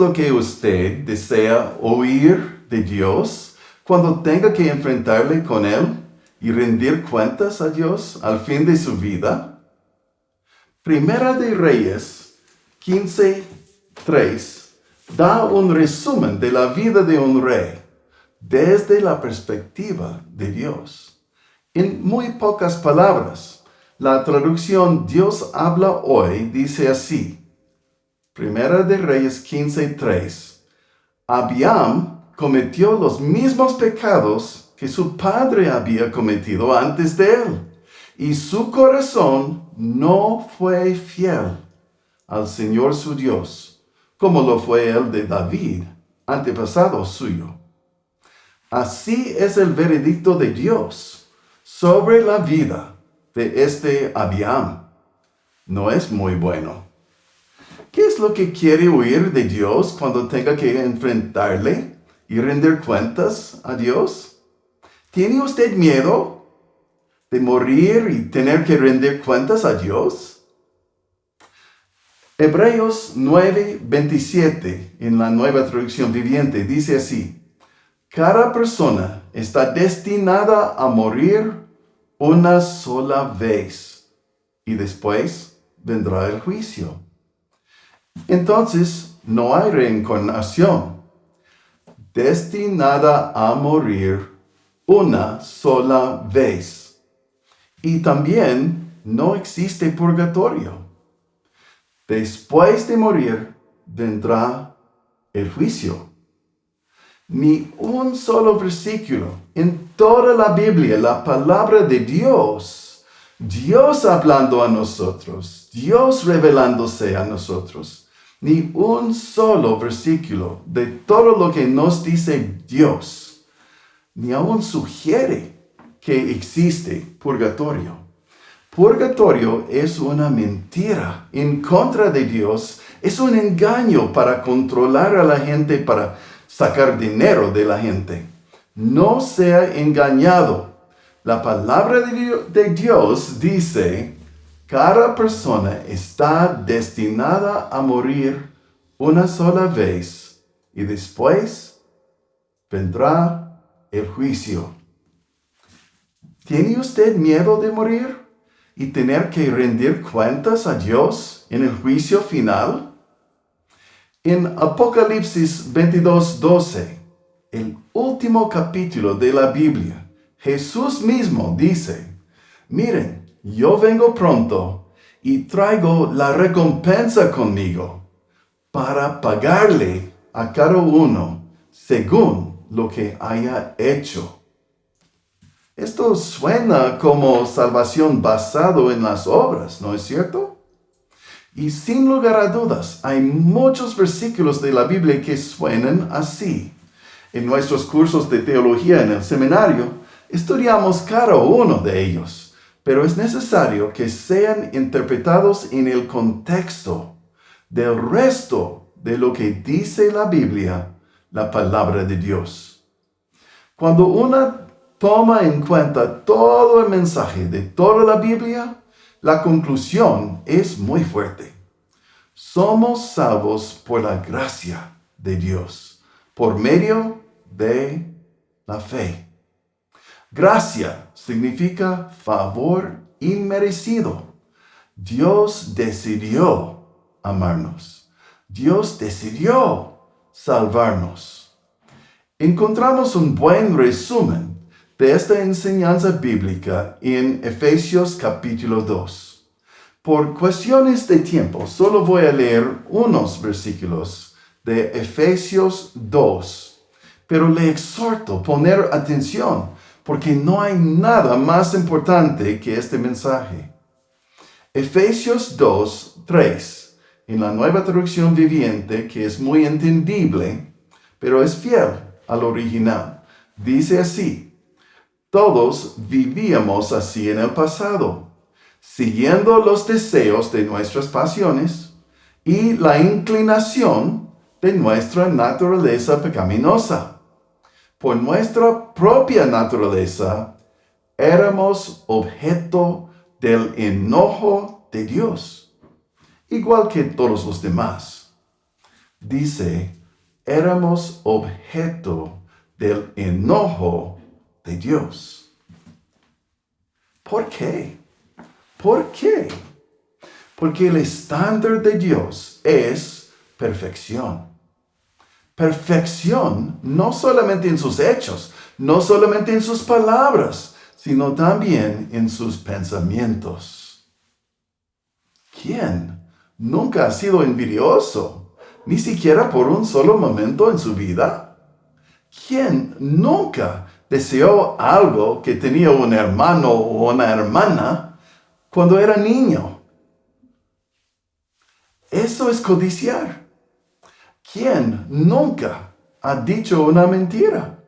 lo que usted desea oír de Dios cuando tenga que enfrentarle con Él y rendir cuentas a Dios al fin de su vida? Primera de Reyes 15:3 da un resumen de la vida de un rey desde la perspectiva de Dios. En muy pocas palabras, la traducción Dios habla hoy dice así. Primera de Reyes 15:3. Abiam cometió los mismos pecados que su padre había cometido antes de él, y su corazón no fue fiel al Señor su Dios, como lo fue el de David, antepasado suyo. Así es el veredicto de Dios sobre la vida de este Abiam. No es muy bueno. ¿Qué es lo que quiere oír de Dios cuando tenga que enfrentarle y rendir cuentas a Dios? ¿Tiene usted miedo de morir y tener que rendir cuentas a Dios? Hebreos 9:27 en la Nueva Traducción Viviente dice así: cada persona está destinada a morir una sola vez y después vendrá el juicio. Entonces, no hay reencarnación. Destinada a morir una sola vez. Y también no existe purgatorio. Después de morir, vendrá el juicio. Ni un solo versículo en toda la Biblia, la palabra de Dios, Dios hablando a nosotros, Dios revelándose a nosotros. Ni un solo versículo de todo lo que nos dice Dios, ni aún sugiere que existe purgatorio. Purgatorio es una mentira en contra de Dios, es un engaño para controlar a la gente, para sacar dinero de la gente. No sea engañado. La palabra de Dios dice: cada persona está destinada a morir una sola vez y después vendrá el juicio. ¿Tiene usted miedo de morir y tener que rendir cuentas a Dios en el juicio final? En Apocalipsis 22:12, el último capítulo de la Biblia, Jesús mismo dice: miren, yo vengo pronto y traigo la recompensa conmigo para pagarle a cada uno según lo que haya hecho. Esto suena como salvación basado en las obras, ¿no es cierto? Y sin lugar a dudas, hay muchos versículos de la Biblia que suenan así. En nuestros cursos de teología en el seminario, estudiamos cada uno de ellos. Pero es necesario que sean interpretados en el contexto del resto de lo que dice la Biblia, la palabra de Dios. Cuando uno toma en cuenta todo el mensaje de toda la Biblia, la conclusión es muy fuerte. Somos salvos por la gracia de Dios, por medio de la fe. Gracia significa favor inmerecido. Dios decidió amarnos. Dios decidió salvarnos. Encontramos un buen resumen de esta enseñanza bíblica en Efesios capítulo 2. Por cuestiones de tiempo, solo voy a leer unos versículos de Efesios 2, pero le exhorto a poner atención, porque no hay nada más importante que este mensaje. Efesios 2:3, en la Nueva Traducción Viviente, que es muy entendible, pero es fiel al original, dice así: todos vivíamos así en el pasado, siguiendo los deseos de nuestras pasiones y la inclinación de nuestra naturaleza pecaminosa. Por nuestra propia naturaleza, éramos objeto del enojo de Dios, igual que todos los demás. dice, éramos objeto del enojo de Dios. ¿Por qué? ¿Por qué? Porque el estándar de Dios es perfección. Perfección no solamente en sus hechos, no solamente en sus palabras, sino también en sus pensamientos. ¿Quién nunca ha sido envidioso, ni siquiera por un solo momento en su vida? ¿Quién nunca deseó algo que tenía un hermano o una hermana cuando era niño? Eso es codiciar. ¿Quién nunca ha dicho una mentira?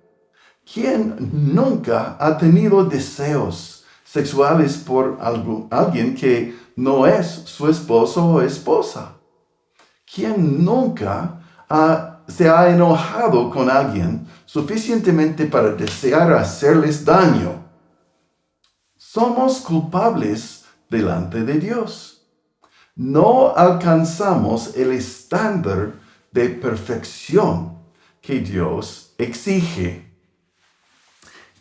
¿Quién nunca ha tenido deseos sexuales por alguien que no es su esposo o esposa? ¿Quién nunca se ha enojado con alguien suficientemente para desear hacerles daño? Somos culpables delante de Dios. No alcanzamos el estándar de perfección que Dios exige.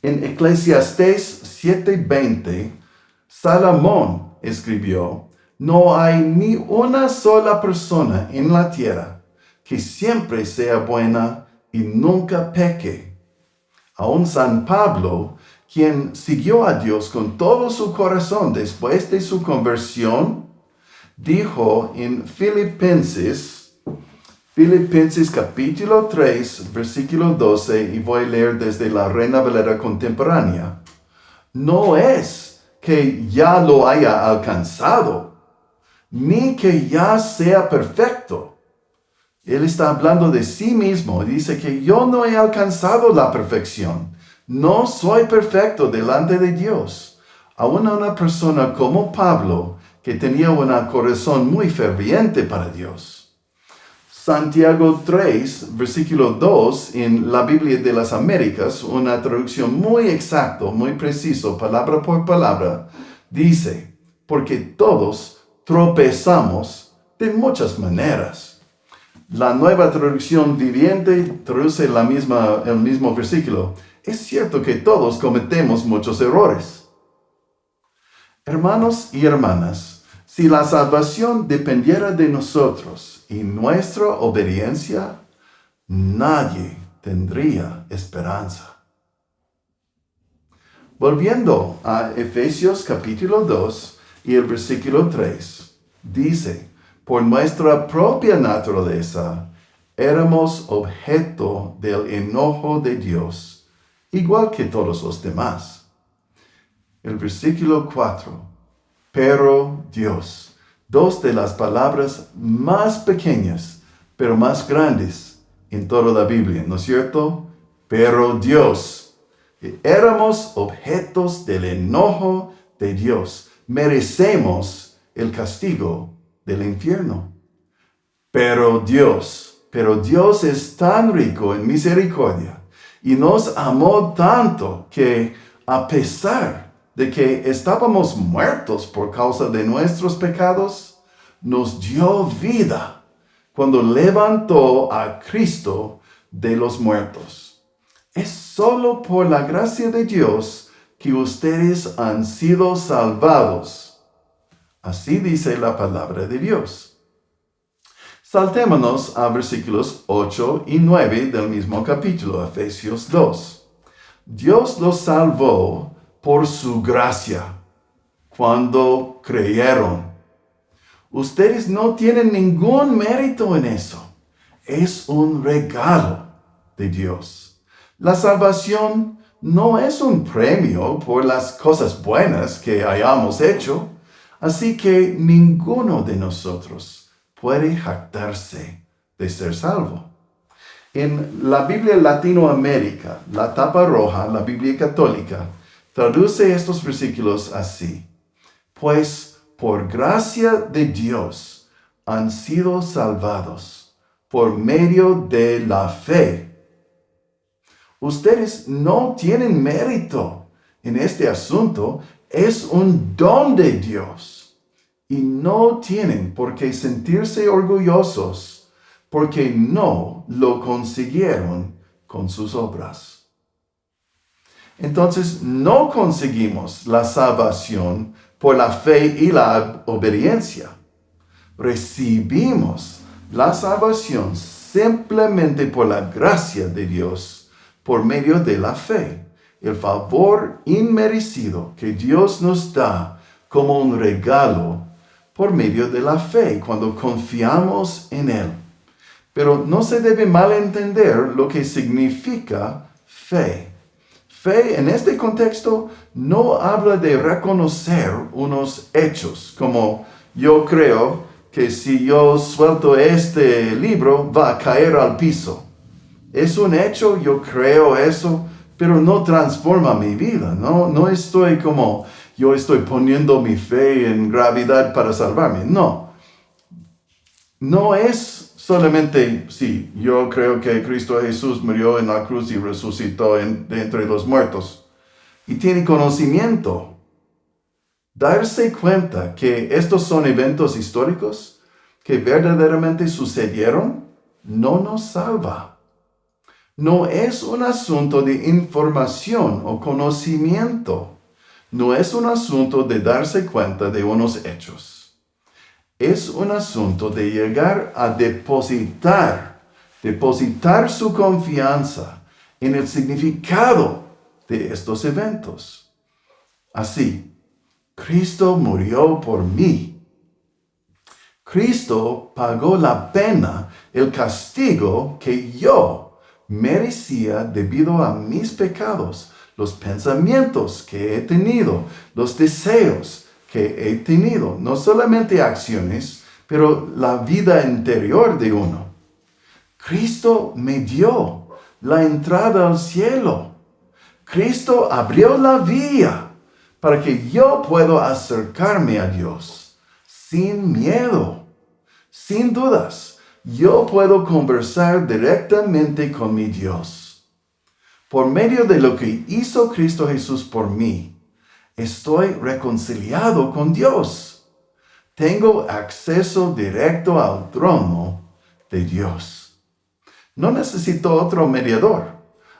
En Eclesiastés 7:20, Salomón escribió, no hay ni una sola persona en la tierra que siempre sea buena y nunca peque. Aun San Pablo, quien siguió a Dios con todo su corazón después de su conversión, dijo en Filipenses capítulo 3, versículo 12, y voy a leer desde la Reina Valera contemporánea. No es que ya lo haya alcanzado, ni que ya sea perfecto. Él está hablando de sí mismo. Dice que yo no he alcanzado la perfección. No soy perfecto delante de Dios. Aún una persona como Pablo, que tenía un corazón muy ferviente para Dios. Santiago 3, versículo 2, en la Biblia de las Américas, una traducción muy exacta, muy preciso, palabra por palabra, dice, porque todos tropezamos de muchas maneras. La Nueva Traducción Viviente traduce el mismo versículo. Es cierto que todos cometemos muchos errores. Hermanos y hermanas, si la salvación dependiera de nosotros y nuestra obediencia, nadie tendría esperanza. Volviendo a Efesios capítulo 2 y el versículo 3, dice, por nuestra propia naturaleza, éramos objeto del enojo de Dios, igual que todos los demás. El versículo 4, pero Dios, dos de las palabras más pequeñas, pero más grandes en toda la Biblia, ¿no es cierto? Pero Dios, éramos objetos del enojo de Dios, merecemos el castigo del infierno. Pero Dios es tan rico en misericordia y nos amó tanto que a pesar de que estábamos muertos por causa de nuestros pecados, nos dio vida cuando levantó a Cristo de los muertos. Es solo por la gracia de Dios que ustedes han sido salvados. Así dice la palabra de Dios. Saltémonos a versículos 8 y 9 del mismo capítulo, Efesios 2. Dios los salvó por su gracia, cuando creyeron. Ustedes no tienen ningún mérito en eso. Es un regalo de Dios. La salvación no es un premio por las cosas buenas que hayamos hecho. Así que ninguno de nosotros puede jactarse de ser salvo. En la Biblia Latinoamérica, la tapa roja, la Biblia católica, traduce estos versículos así. Pues por gracia de Dios han sido salvados por medio de la fe. Ustedes no tienen mérito en este asunto. Es un don de Dios y no tienen por qué sentirse orgullosos porque no lo consiguieron con sus obras. Entonces, no conseguimos la salvación por la fe y la obediencia. Recibimos la salvación simplemente por la gracia de Dios, por medio de la fe, el favor inmerecido que Dios nos da como un regalo por medio de la fe, cuando confiamos en Él. Pero no se debe malentender lo que significa fe. Fe en este contexto no habla de reconocer unos hechos, como yo creo que si yo suelto este libro va a caer al piso. Es un hecho, yo creo eso, pero no transforma mi vida. No estoy como, yo estoy poniendo mi fe en gravedad para salvarme. No es solamente, sí, yo creo que Cristo Jesús murió en la cruz y resucitó de entre los muertos. Y tiene conocimiento. Darse cuenta que estos son eventos históricos que verdaderamente sucedieron, no nos salva. No es un asunto de información o conocimiento. No es un asunto de darse cuenta de unos hechos. Es un asunto de llegar a depositar su confianza en el significado de estos eventos. Así, Cristo murió por mí. Cristo pagó la pena, el castigo que yo merecía debido a mis pecados, los pensamientos que he tenido, los deseos que he tenido, no solamente acciones, pero la vida interior de uno. Cristo me dio la entrada al cielo. Cristo abrió la vía para que yo pueda acercarme a Dios sin miedo, sin dudas. Yo puedo conversar directamente con mi Dios. Por medio de lo que hizo Cristo Jesús por mí, estoy reconciliado con Dios. Tengo acceso directo al trono de Dios. No necesito otro mediador.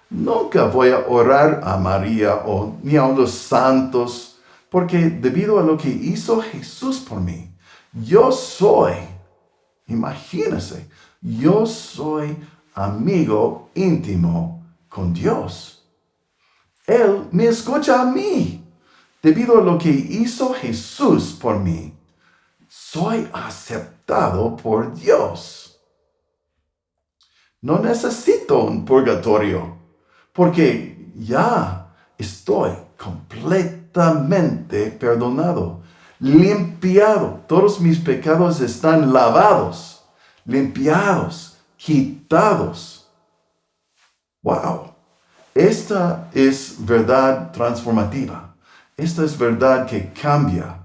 Nunca voy a orar a María ni a los santos, porque debido a lo que hizo Jesús por mí, yo soy, imagínense, yo soy amigo íntimo con Dios. Él me escucha a mí. Debido a lo que hizo Jesús por mí, soy aceptado por Dios. No necesito un purgatorio, porque ya estoy completamente perdonado, limpiado. Todos mis pecados están lavados, limpiados, quitados. ¡Wow! Esta es verdad transformativa. Esta es verdad que cambia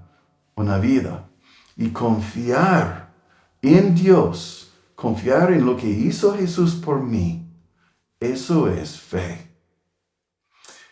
una vida. Y confiar en Dios, confiar en lo que hizo Jesús por mí, eso es fe.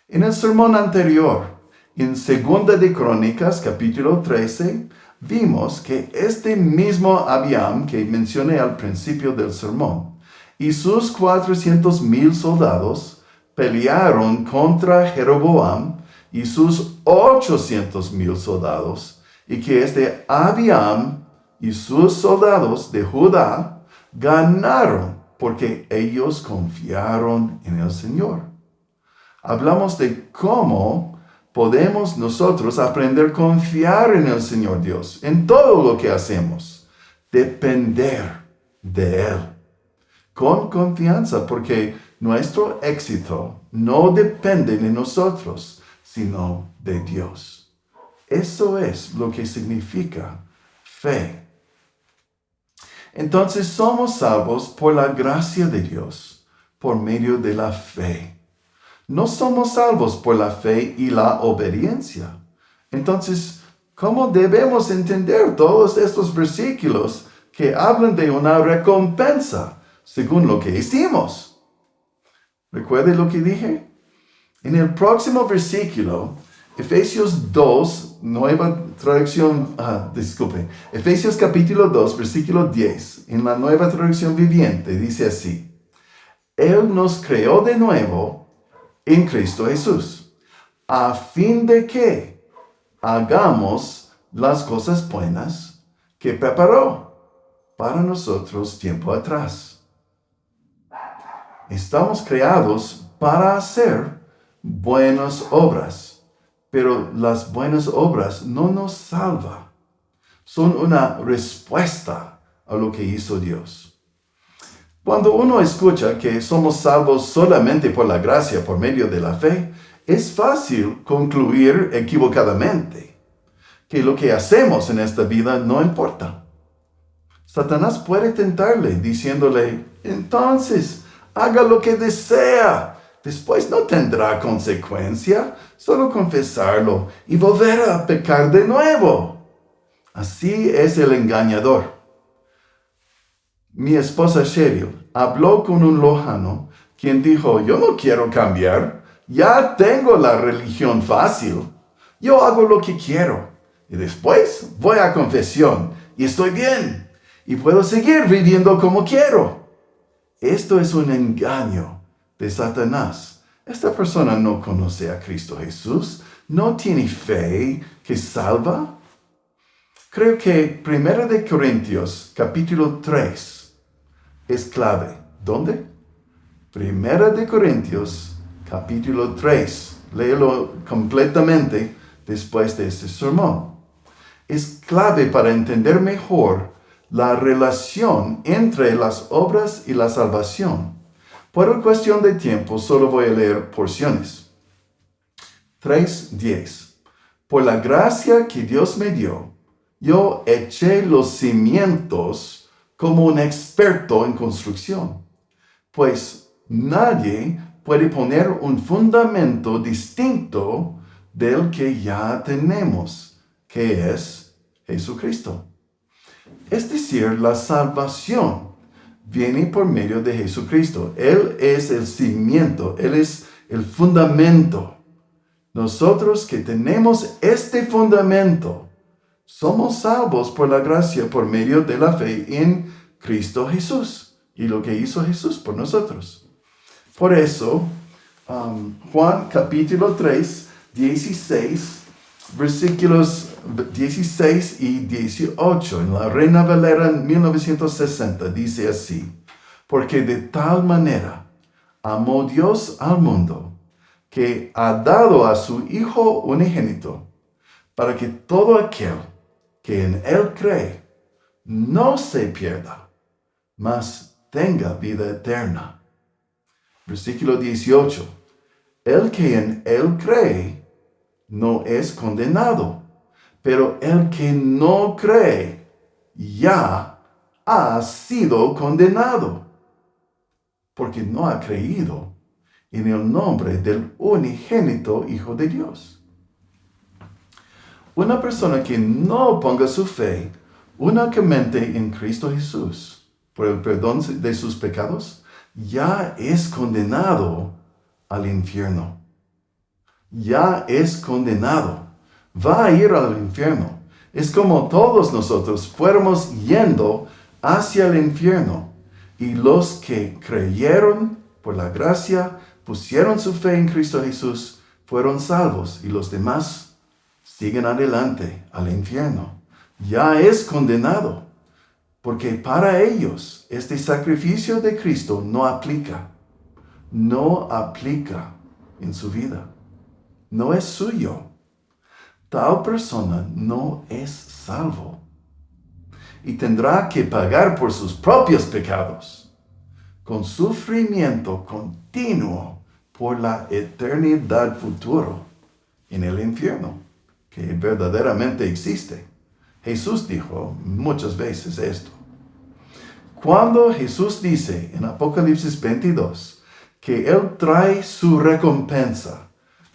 En el sermón anterior, en 2 de Crónicas, capítulo 13, vimos que este mismo Abiam que mencioné al principio del sermón y sus 400,000 soldados pelearon contra Jeroboam y sus 800,000 soldados, y que este Abiam y sus soldados de Judá ganaron porque ellos confiaron en el Señor. Hablamos de cómo podemos nosotros aprender a confiar en el Señor Dios, en todo lo que hacemos, depender de Él, con confianza, porque nuestro éxito no depende de nosotros, sino de Dios. Eso es lo que significa fe. Entonces somos salvos por la gracia de Dios, por medio de la fe. No somos salvos por la fe y la obediencia. Entonces, ¿cómo debemos entender todos estos versículos que hablan de una recompensa según lo que hicimos? ¿Recuerde lo que dije? En el próximo versículo, Efesios 2, nueva traducción, Efesios capítulo 2, versículo 10, en la nueva traducción viviente, dice así: Él nos creó de nuevo en Cristo Jesús, a fin de que hagamos las cosas buenas que preparó para nosotros tiempo atrás. Estamos creados para hacer buenas obras. Pero las buenas obras no nos salvan. Son una respuesta a lo que hizo Dios. Cuando uno escucha que somos salvos solamente por la gracia, por medio de la fe, es fácil concluir equivocadamente que lo que hacemos en esta vida no importa. Satanás puede tentarle diciéndole: entonces, haga lo que desea. Después no tendrá consecuencia, solo confesarlo y volver a pecar de nuevo. Así es el engañador. Mi esposa Cheryl habló con un lojano quien dijo: yo no quiero cambiar, ya tengo la religión fácil, yo hago lo que quiero y después voy a confesión y estoy bien y puedo seguir viviendo como quiero. Esto es un engaño de Satanás. Esta persona no conoce a Cristo Jesús, no tiene fe que salva. Creo que 1 Corintios capítulo 3 es clave. ¿Dónde? 1 Corintios capítulo 3. Léelo completamente después de este sermón. Es clave para entender mejor la relación entre las obras y la salvación. Por cuestión de tiempo, solo voy a leer porciones. 3:10. Por la gracia que Dios me dio, yo eché los cimientos como un experto en construcción. Pues nadie puede poner un fundamento distinto del que ya tenemos, que es Jesucristo. Es decir, la salvación viene por medio de Jesucristo. Él es el cimiento, Él es el fundamento. Nosotros que tenemos este fundamento, somos salvos por la gracia, por medio de la fe en Cristo Jesús y lo que hizo Jesús por nosotros. Por eso, Juan capítulo 3, 16, versículos 16 y 18, en la Reina Valera 1960, dice así: porque de tal manera amó Dios al mundo, que ha dado a su Hijo unigénito, para que todo aquel que en Él cree no se pierda, mas tenga vida eterna. Versículo 18. El que en Él cree no es condenado, pero el que no cree ya ha sido condenado, porque no ha creído en el nombre del unigénito Hijo de Dios. Una persona que no ponga su fe únicamente en Cristo Jesús por el perdón de sus pecados, ya es condenado al infierno. Ya es condenado. Va a ir al infierno. Es como todos nosotros fuéramos yendo hacia el infierno. Y los que creyeron por la gracia, pusieron su fe en Cristo Jesús, fueron salvos. Y los demás siguen adelante al infierno. Ya es condenado. Porque para ellos este sacrificio de Cristo no aplica. No aplica en su vida. No es suyo. Tal persona no es salvo. Y tendrá que pagar por sus propios pecados, con sufrimiento continuo por la eternidad futuro en el infierno, que verdaderamente existe. Jesús dijo muchas veces esto. Cuando Jesús dice en Apocalipsis 22 que Él trae su recompensa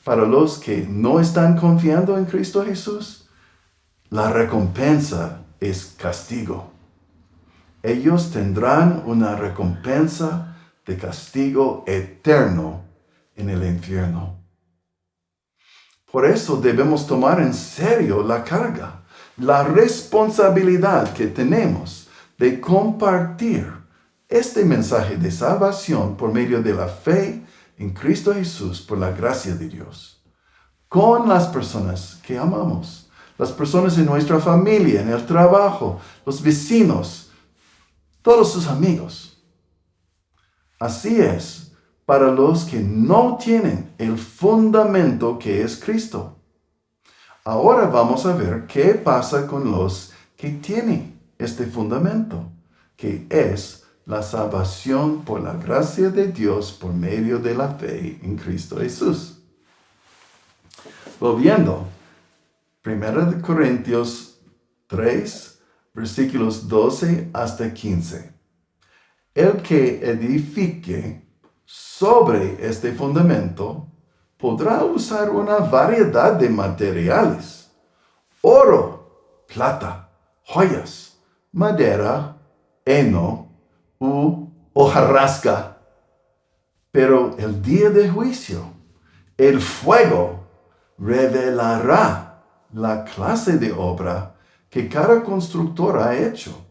para los que no están confiando en Cristo Jesús, la recompensa es castigo. Ellos tendrán una recompensa de castigo eterno en el infierno. Por eso debemos tomar en serio la carga, la responsabilidad que tenemos de compartir este mensaje de salvación por medio de la fe en Cristo Jesús por la gracia de Dios, con las personas que amamos, las personas en nuestra familia, en el trabajo, los vecinos, todos sus amigos. Así es para los que no tienen el fundamento que es Cristo. Ahora vamos a ver qué pasa con los que tienen este fundamento, que es la salvación por la gracia de Dios por medio de la fe en Cristo Jesús. Volviendo, 1 Corintios 3, versículos 12 hasta 15. El que edifique sobre este fundamento podrá usar una variedad de materiales: oro, plata, joyas, madera, heno u hojarasca. Pero el día de juicio, el fuego revelará la clase de obra que cada constructor ha hecho.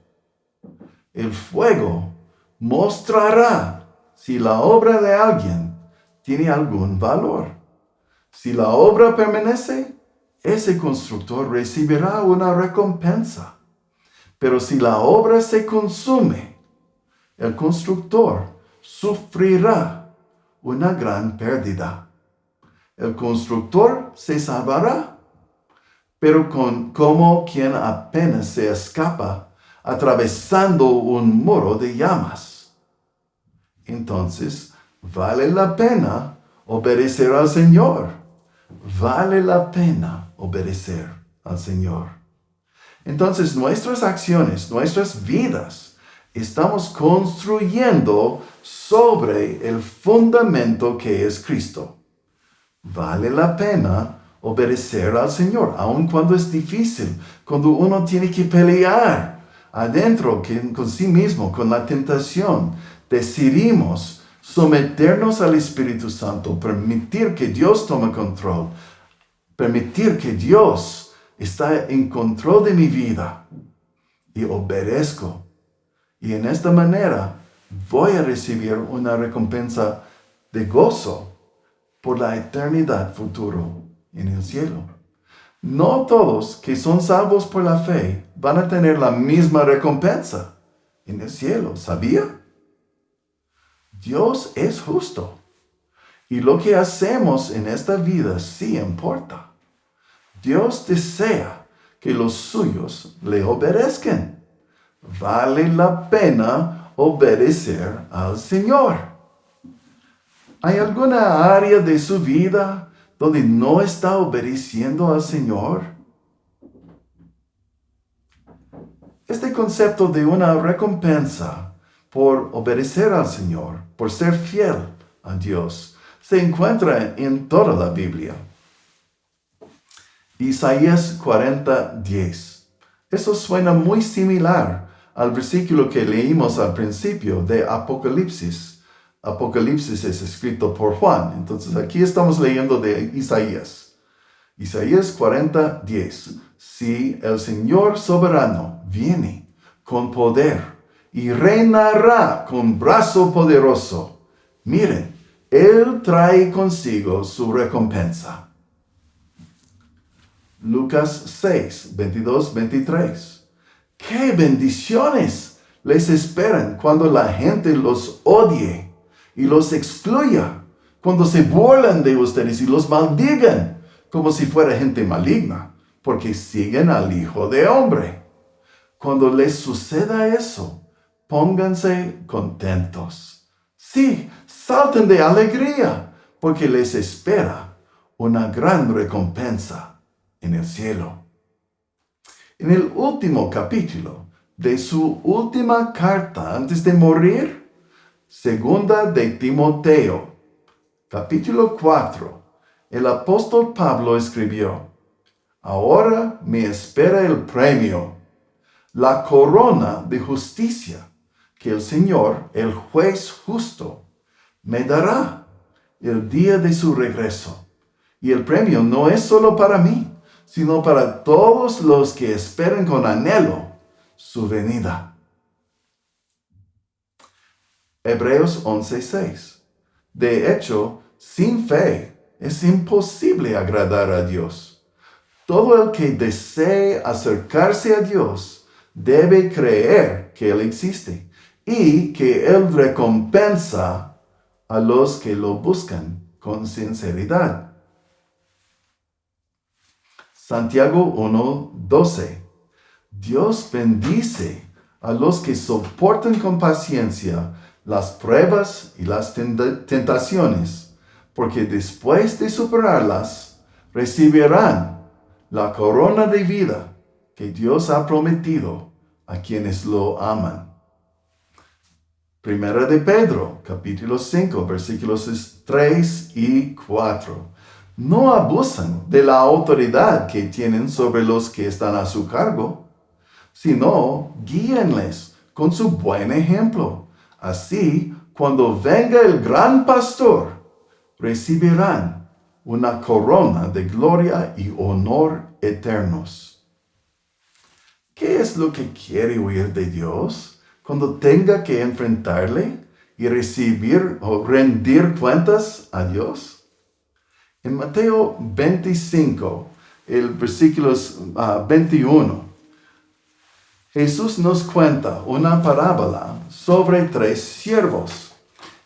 El fuego mostrará si la obra de alguien tiene algún valor. Si la obra permanece, ese constructor recibirá una recompensa. Pero si la obra se consume, el constructor sufrirá una gran pérdida. El constructor se salvará, pero como quien apenas se escapa atravesando un muro de llamas. Entonces, vale la pena obedecer al Señor. Vale la pena obedecer al Señor. Entonces, nuestras acciones, nuestras vidas, estamos construyendo sobre el fundamento que es Cristo. Vale la pena obedecer al Señor, aun cuando es difícil, cuando uno tiene que pelear adentro con sí mismo, con la tentación. Decidimos someternos al Espíritu Santo, permitir que Dios tome control, permitir que Dios está en control de mi vida, y obedezco. Y en esta manera voy a recibir una recompensa de gozo por la eternidad futuro en el cielo. No todos que son salvos por la fe van a tener la misma recompensa en el cielo. ¿Sabía? Dios es justo. Y lo que hacemos en esta vida sí importa. Dios desea que los suyos le obedezcan. Vale la pena obedecer al Señor. ¿Hay alguna área de su vida donde no está obedeciendo al Señor? Este concepto de una recompensa por obedecer al Señor, por ser fiel a Dios, se encuentra en toda la Biblia. Isaías 40:10. Eso suena muy similar al versículo que leímos al principio de Apocalipsis. Apocalipsis es escrito por Juan. Entonces aquí estamos leyendo de Isaías. Isaías 40:10. Si el Señor soberano viene con poder y reinará con brazo poderoso, miren, Él trae consigo su recompensa. Lucas 6, 22, 23. ¡Qué bendiciones les esperan cuando la gente los odie y los excluya! Cuando se burlan de ustedes y los maldigan como si fuera gente maligna, porque siguen al Hijo de Hombre. Cuando les suceda eso, pónganse contentos. Sí, salten de alegría, porque les espera una gran recompensa en el cielo. En el último capítulo de su última carta antes de morir, segunda de Timoteo, capítulo 4, el apóstol Pablo escribió: ahora me espera el premio, la corona de justicia que el Señor, el juez justo, me dará el día de su regreso, Y el premio no es solo para mí, sino para todos los que esperan con anhelo su venida. Hebreos 11:6. De hecho, sin fe es imposible agradar a Dios. Todo el que desee acercarse a Dios debe creer que Él existe y que Él recompensa a los que lo buscan con sinceridad. Santiago 1:12. Dios bendice a los que soportan con paciencia las pruebas y las tentaciones, porque después de superarlas, recibirán la corona de vida que Dios ha prometido a quienes lo aman. Primera de Pedro, capítulo 5, versículos 3 y 4. No abusan de la autoridad que tienen sobre los que están a su cargo, sino guíenles con su buen ejemplo. Así, cuando venga el gran pastor, recibirán una corona de gloria y honor eternos. ¿Qué es lo que quiere oír de Dios cuando tenga que enfrentarle y recibir o rendir cuentas a Dios? En Mateo 25, el versículo 21, Jesús nos cuenta una parábola sobre 3 siervos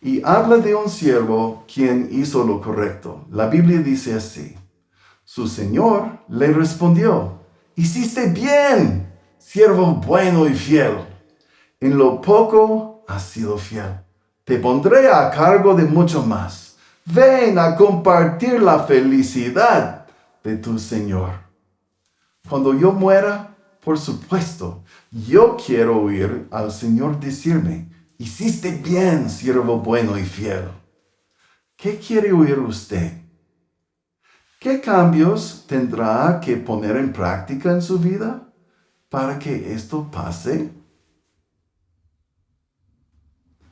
y habla de un siervo quien hizo lo correcto. La Biblia dice así: su señor le respondió: hiciste bien, siervo bueno y fiel. En lo poco has sido fiel. Te pondré a cargo de mucho más. Ven a compartir la felicidad de tu Señor. Cuando yo muera, por supuesto, yo quiero oír al Señor decirme: hiciste bien, siervo bueno y fiel. ¿Qué quiere oír usted? ¿Qué cambios tendrá que poner en práctica en su vida para que esto pase?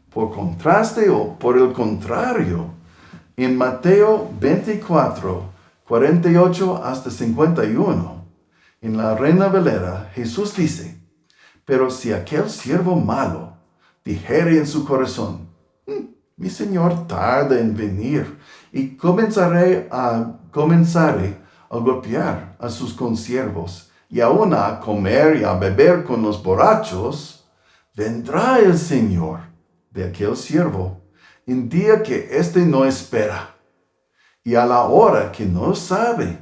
Por contraste o por el contrario, en Mateo 24, 48 hasta 51, en la Reina Valera, Jesús dice: pero si aquel siervo malo dijere en su corazón: mi Señor tarda en venir, y comenzaré a golpear a sus consiervos, y aún a comer y a beber con los borrachos, vendrá el Señor de aquel siervo en día que éste no espera, y a la hora que no sabe,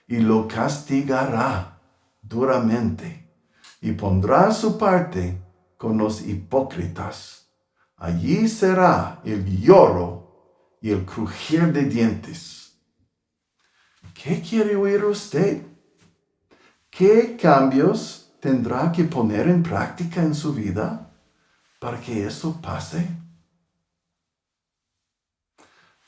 y lo castigará duramente, y pondrá su parte con los hipócritas. Allí será el lloro y el crujir de dientes. ¿Qué quiere oír usted? ¿Qué cambios tendrá que poner en práctica en su vida para que eso pase?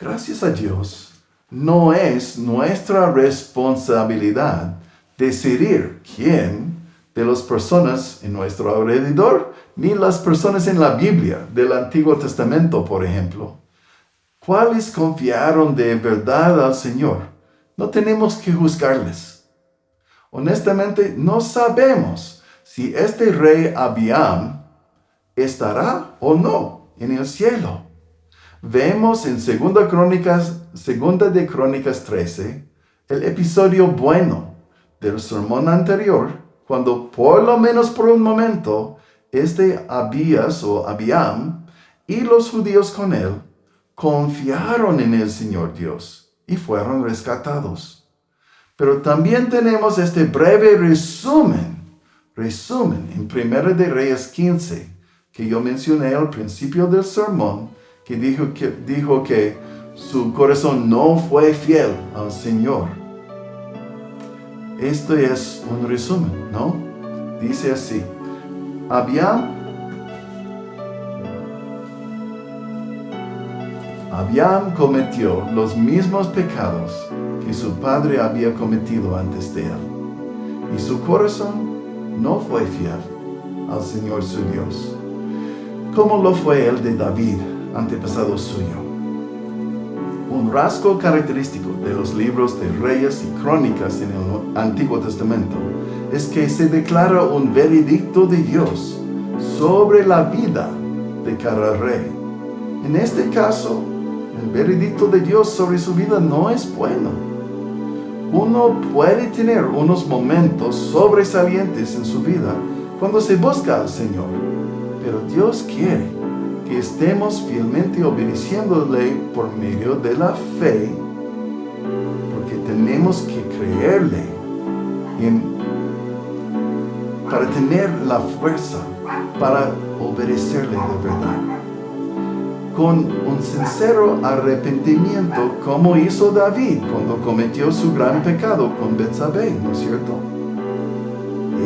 Gracias a Dios, no es nuestra responsabilidad decidir quién de las personas en nuestro alrededor, ni las personas en la Biblia del Antiguo Testamento, por ejemplo, cuáles confiaron de verdad al Señor. No tenemos que juzgarles. Honestamente, no sabemos si este rey Abiam estará o no en el cielo. Vemos en 2 de Crónicas 13 el episodio bueno del sermón anterior, cuando por lo menos por un momento Abías o Abiam y los judíos con él confiaron en el Señor Dios y fueron rescatados. Pero también tenemos este breve resumen en 1 de Reyes 15, que yo mencioné al principio del sermón, que dijo que su corazón no fue fiel al Señor. Esto es un resumen, ¿no? Dice así: Abiam cometió los mismos pecados que su padre había cometido antes de él, y su corazón no fue fiel al Señor su Dios, como lo fue el de David, antepasado suyo. Un rasgo característico de los libros de Reyes y Crónicas en el Antiguo Testamento es que se declara un veredicto de Dios sobre la vida de cada rey. En este caso, el veredicto de Dios sobre su vida no es bueno. Uno puede tener unos momentos sobresalientes en su vida cuando se busca al Señor, pero Dios quiere que estemos fielmente obedeciéndole por medio de la fe, porque tenemos que creerle para tener la fuerza para obedecerle de verdad. Con un sincero arrepentimiento, como hizo David cuando cometió su gran pecado con Betsabé, ¿no es cierto?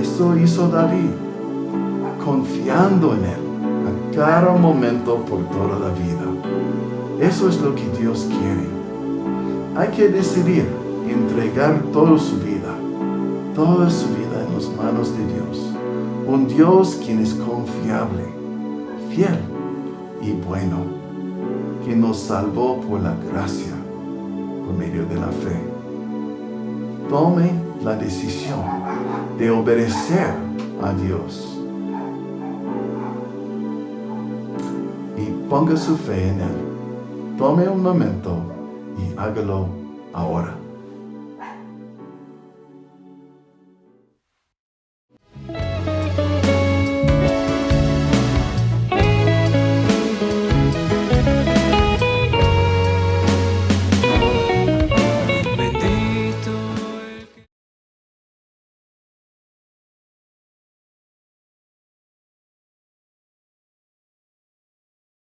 Eso hizo David, confiando en él a cada momento por toda la vida. Eso es lo que Dios quiere. Hay que decidir entregar toda su vida en las manos de Dios. Un Dios quien es confiable, fiel y bueno, que nos salvó por la gracia, por medio de la fe. Tome la decisión de obedecer a Dios y ponga su fe en Él. Tome un momento y hágalo ahora.